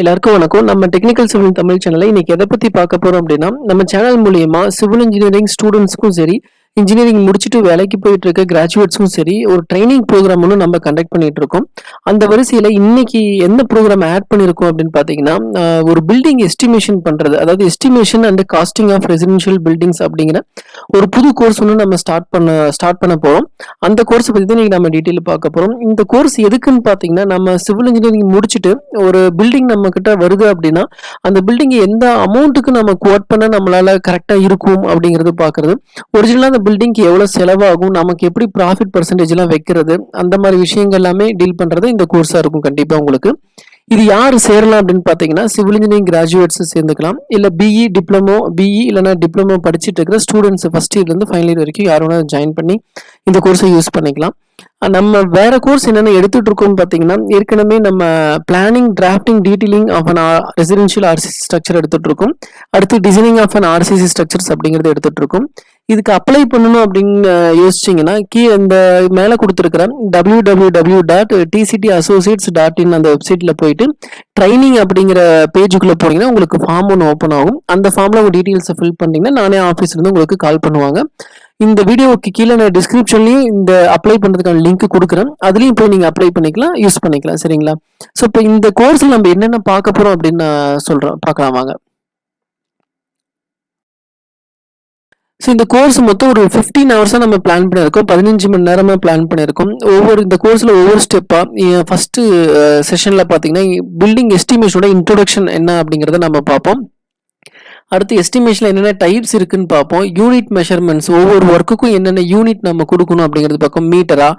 எல்லாருக்கும் வணக்கம். நம்ம டெக்னிக்கல் சிவில் தமிழ் சேனல்ல இன்னைக்கு எதை பத்தி பார்க்க போறோம் அப்படின்னா, நம்ம சேனல் மூலியமா சிவில் இன்ஜினியரிங் ஸ்டூடெண்ட்ஸ்க்கும் சரி, இன்ஜினியரிங் முடிச்சுட்டு வேலைக்கு போயிட்டு இருக்க கிராஜுவேட்ஸ்க்கும் சரி, ஒரு ட்ரைனிங் ப்ரோக்ராம் ஒண்ணு நம்ம கண்டக்ட் பண்ணிட்டு இருக்கோம். அந்த வரிசையில இன்னைக்கு எந்த ப்ரோக்ராம் ஆட் பண்ணியிருக்கோம் அப்படின்னு பார்த்தீங்கன்னா, ஒரு பில்டிங் எஸ்டிமேஷன் பண்றது. அதாவது estimation and costing of residential buildings அப்படிங்கிற ஒரு புது கோர்ஸ் ஒண்ணு நம்ம ஸ்டார்ட் பண்ண போறோம். அந்த கோர்ஸ் பத்தி தான் இன்னைக்கு நம்ம டீட்டெயில் பார்க்க போறோம். இந்த கோர்ஸ் எதுக்குன்னு பார்த்தீங்கன்னா, நம்ம சிவில் இன்ஜினியரிங் முடிச்சுட்டு ஒரு பில்டிங் நம்ம கிட்ட வருது அப்படின்னா, அந்த பில்டிங் எந்த அமௌண்ட்டுக்கு நம்ம குவோட் பண்ண நம்மளால கரெக்டா இருக்கும் அப்படிங்கிறது பார்க்கறது. ஒரிஜினலா அந்த பில்டிங்க்கு எவ்வளவு செலவாகும், நமக்கு எப்படி ப்ராஃபிட் பெர்சன்டேஜ் எல்லாம் வைக்கிறது, அந்த மாதிரி விஷயங்கள் எல்லாமே டீல் பண்றது இந்த கோர்ஸா இருக்கும் கண்டிப்பா உங்களுக்கு. இது யார் சேரலாம் அப்படின்னு பார்த்தீங்கன்னா, சிவில் இன்ஜினியரிங் கிராஜுவேட்ஸ் சேர்ந்துக்கலாம். இல்ல பிஇ இல்லைன்னா டிப்ளமோ படிச்சுட்டு இருக்கிற ஸ்டூடெண்ட்ஸ் ஃபர்ஸ்ட் இயர்லேருந்து ஃபைனல் இயர் வரைக்கும் யார் வேணா ஜாயின் பண்ணி இந்த கோர்ஸை யூஸ் பண்ணிக்கலாம். நம்ம வேற கோர்ஸ் என்னென்ன எடுத்துட்டு இருக்கோம்னு பார்த்தீங்கன்னா, ஏற்கனவே நம்ம planning, drafting, detailing of an residential RCC structure எடுத்துட்டு இருக்கோம். அடுத்து designing of an RCC structures அப்படிங்கிறது எடுத்துட்டு இருக்கோம். இதுக்கு அப்ளை பண்ணணும் அப்படின்னு யோசிச்சிங்கன்னா, இந்த மேலே கொடுத்துருக்கிற www.tctassociates.in அந்த வெப்சைட்டில் போயிட்டு ட்ரைனிங் அப்படிங்கிற பேஜுக்குள்ளே போனீங்கன்னா உங்களுக்கு ஃபார்ம் ஒன்று ஓப்பன் ஆகும். அந்த ஃபார்மில் உங்கள் டீட்டெயில்ஸை ஃபில் பண்ணிங்கன்னா நானே ஆஃபீஸ்லேருந்து உங்களுக்கு கால் பண்ணுவாங்க. இந்த வீடியோவுக்கு கீழே நான் டிஸ்கிரிப்ஷன்லையும் இந்த அப்ளை பண்ணுறதுக்கான லிங்க் கொடுக்குறேன். அதுலேயும் போய் நீங்கள் அப்ளை பண்ணிக்கலாம், யூஸ் பண்ணிக்கலாம். சரிங்களா? ஸோ இப்போ இந்த கோர்ஸில் நம்ம என்னென்ன பார்க்க போகிறோம் அப்படின்னு நான் சொல்கிறேன், பார்க்கலாம் வாங்க. ஸோ இந்த கோர்ஸ் மொத்தம் ஒரு 15 ஹவர்ஸாக நம்ம பிளான் பண்ணியிருக்கோம். 15 மணி நேரமாக பிளான் பண்ணியிருக்கோம். இந்த கோர்ஸில் ஒவ்வொரு ஸ்டெப்பாக ஃபஸ்ட்டு செஷனில் பார்த்தீங்கன்னா, பில்டிங் எஸ்டிமேஷனோட இன்ட்ரோடக்ஷன் என்ன அப்படிங்கிறத நம்ம பார்ப்போம். அடுத்து எஸ்டிமேஷனில் என்னென்ன டைப்ஸ் இருக்குன்னு பார்ப்போம். யூனிட் மெஷர்மெண்ட்ஸ், ஒவ்வொரு ஒர்க்குக்கும் என்னென்ன யூனிட் நம்ம கொடுக்கணும் அப்படிங்கிறது பார்ப்போம். மீட்டரா,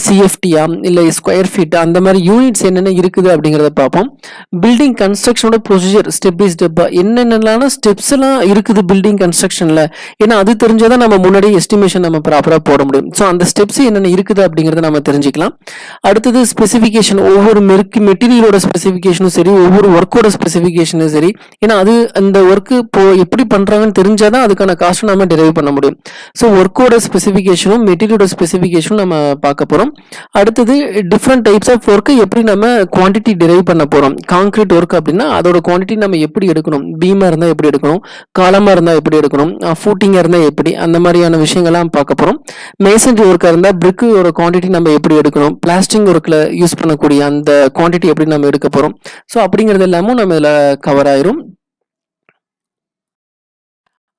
சிஎஃப்டியா, இல்லை ஸ்கொயர் ஃபீட்டா, அந்த மாதிரி யூனிட்ஸ் என்னென்ன இருக்குது அப்படிங்கிறத பார்ப்போம். பில்டிங் கன்ஸ்ட்ரக்ஷனோட ப்ரொசீஜர் ஸ்டெப் பை ஸ்டெப்பாக என்னென்னலாம் ஸ்டெப்ஸ் எல்லாம் இருக்குது பில்டிங் கன்ஸ்ட்ரக்ஷனில், ஏன்னா அது தெரிஞ்சாதான் நம்ம முன்னாடி எஸ்டிமேஷன் நம்ம ப்ராப்பராக போட முடியும். ஸோ அந்த ஸ்டெப்ஸ் என்னென்ன இருக்குது அப்படிங்கிறத நம்ம தெரிஞ்சுக்கலாம். அடுத்தது ஸ்பெசிஃபிகேஷன், ஒவ்வொரு மெட்டீரியலோட ஸ்பெசிஃபிகேஷனும் சரி, ஒவ்வொரு ஒர்க்கோட ஸ்பெசிஃபிகேஷனும் சரி, ஏன்னா அது அந்த ஒர்க்கு இப்போ எப்படி பண்றாங்கன்னு தெரிஞ்சாதான் அதுக்கான காஸ்ட் நம்ம டெரைவ் பண்ண முடியும். ஸோ ஒர்க்கோட ஸ்பெசிஃபிகேஷனும் மெட்டீரியலோட ஸ்பெசிஃபிகேஷனும் நம்ம பார்க்க போறோம். அடுத்தது டிஃப்ரெண்ட் டைப்ஸ் ஆஃப் ஒர்க்கு எப்படி நம்ம குவான்டிட்டி டெரைவ் பண்ண போறோம். கான்கிரீட் ஒர்க் அப்படின்னா அதோட குவான்டிட்டி நம்ம எப்படி எடுக்கணும், பீமா இருந்தால் எப்படி எடுக்கணும், காலமா இருந்தால் எப்படி எடுக்கணும், ஃபூட்டிங்கா இருந்தால் எப்படி, அந்த மாதிரியான விஷயங்கள்லாம் பார்க்க போறோம். மேசன்ரி ஒர்க்காக இருந்தால் பிரிக்கோட குவான்டிட்டி நம்ம எப்படி எடுக்கணும், பிளாஸ்டிக் ஒர்க்கில் யூஸ் பண்ணக்கூடிய அந்த குவான்டிட்டி எப்படி நம்ம எடுக்க போறோம். ஸோ அப்படிங்கிறது எல்லாமும் நம்ம இதில் கவர் ஆயிரும்.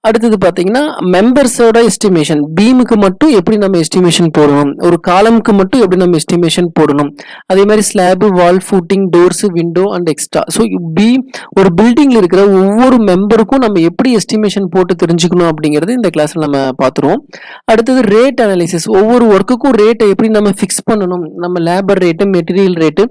அடுத்தது பார்த்தீங்கன்னா, மெம்பர்ஸோட எஸ்டிமேஷன், பீமுக்கு மட்டும் எப்படி நம்ம எஸ்டிமேஷன் போடணும், ஒரு காலமுக்கு மட்டும் எப்படி நம்ம எஸ்டிமேஷன் போடணும், அதே மாதிரி slab, wall, footing, doors, window and extra. So ஒரு பில்டிங்ல இருக்கிற ஒவ்வொரு மெம்பருக்கும் நம்ம எப்படி எஸ்டிமேஷன் போட்டு தெரிஞ்சுக்கணும் அப்படிங்கிறது இந்த கிளாஸ்ல நம்ம பார்த்துருவோம். அடுத்தது ரேட் அனாலிசிஸ், ஒவ்வொரு ஒர்க்குக்கும் ரேட்டை எப்படி நம்ம ஃபிக்ஸ் பண்ணணும், நம்ம labour rate, material rate,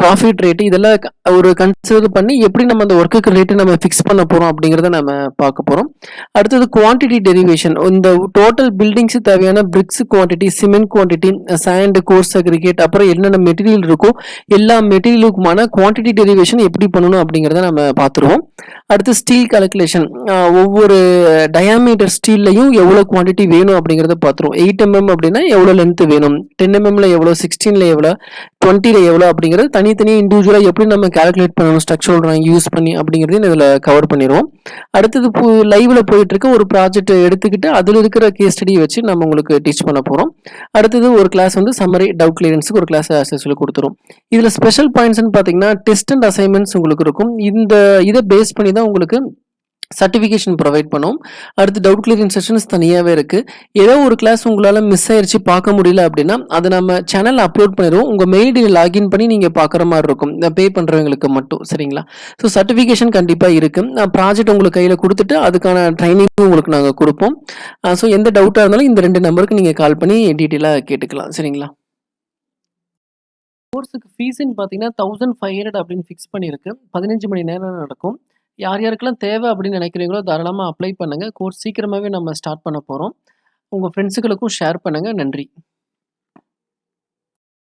profit rate, இதெல்லாம் ஒரு கன்சிடர் பண்ணி எப்படி நம்ம அந்த ஒர்க்குக்கு ரேட்டு நம்ம ஃபிக்ஸ் பண்ண போறோம் அப்படிங்கிறத நம்ம பார்க்க போறோம். அடுத்தது குவான்டிட்டி டெரிவேஷன், இந்த டோட்டல் பில்டிங்ஸ் தேவையான bricks quantity, cement quantity, sand, coarse aggregate, அப்புறம் என்னென்ன மெட்டீரியல் இருக்கோ எல்லா மெட்டீரியலுக்குமான குவான்டிட்டி டெரிவேஷன் எப்படி பண்ணணும் அப்படிங்கிறத நம்ம பார்த்துருவோம். அடுத்து ஸ்டீல் கால்குலேஷன், ஒவ்வொரு டயாமீட்டர் ஸ்டீல்லையும் எவ்வளோ குவான்டிட்டி வேணும் அப்படிங்கிறத பார்த்துருவோம். 8 mm அப்படின்னா எவ்வளோ லென்த் வேணும், 10 mmல எவ்வளோ, 16ல எவ்வளோ, 20ல எவ்வளோ அப்படிங்கிறது தனித்தனியாக இண்டிவிஜுவலாக எப்படி நம்ம கால்குலேட் பண்ணணும் ஸ்ட்ரக்சரல் டிராயிங் யூஸ் பண்ணி அப்படிங்கிறதையும் இதில் கவர் பண்ணிடுவோம். அடுத்தது லைவ்ல போயிட்டு இருக்க ஒரு ப்ராஜெக்ட் எடுத்துக்கிட்டு அதில் இருக்கிற கேஸ் ஸ்டடியை வச்சு நம்ம உங்களுக்கு டீச் பண்ண போகிறோம். அடுத்தது ஒரு கிளாஸ் வந்து சம்மரி டவுட் கிளியரன்ஸுக்கு ஒரு கிளாஸ் சொல்லி கொடுத்துரும். இதில் ஸ்பெஷல் பாயிண்ட்ஸ்ன்னு பார்த்தீங்கன்னா, டெஸ்ட் அண்ட் அசைன்மெண்ட்ஸ் உங்களுக்கு இருக்கும். இதை பேஸ் பண்ணி தான் உங்களுக்கு சர்டிஃபிகேஷன் ப்ரொவைட் பண்ணும். அடுத்து டவுட் கிளியரிங் செஷன்ஸ் தனியாகவே இருக்குது. ஏதோ ஒரு கிளாஸ் உங்களால் மிஸ் ஆயிடுச்சு, பார்க்க முடியல அப்படின்னா அதை நம்ம சேனலில் அப்லோட் பண்ணிடுவோம். உங்கள் மெயிலில் லாகின் பண்ணி நீங்கள் பார்க்குற மாதிரி இருக்கும், பே பண்ணுறவங்களுக்கு மட்டும். சரிங்களா? ஸோ சர்டிஃபிகேஷன் கண்டிப்பாக இருக்குது. ப்ராஜெக்ட் உங்களுக்கு கையில் கொடுத்துட்டு அதுக்கான ட்ரைனிங்கும் உங்களுக்கு நாங்கள் கொடுப்போம். ஸோ எந்த டவுட்டாக இருந்தாலும் இந்த 2 நம்பருக்கு நீங்கள் கால் பண்ணி டீட்டெயிலாக கேட்டுக்கலாம். சரிங்களா? கோர்ஸுக்கு ஃபீஸ்ன்னு பார்த்தீங்கன்னா 1500 அப்படின்னு ஃபிக்ஸ் பண்ணியிருக்கு. 15 மணி நேரம் நடக்கும். யார் யாருக்கெல்லாம் தேவை அப்படின்னு நினைக்கிறீங்களோ தாராளமாக அப்ளை பண்ணுங்கள். கோர்ஸ் சீக்கிரமாகவே நம்ம ஸ்டார்ட் பண்ண போகிறோம். உங்கள் ஃப்ரெண்ட்ஸுகளுக்கும் ஷேர் பண்ணுங்கள். நன்றி.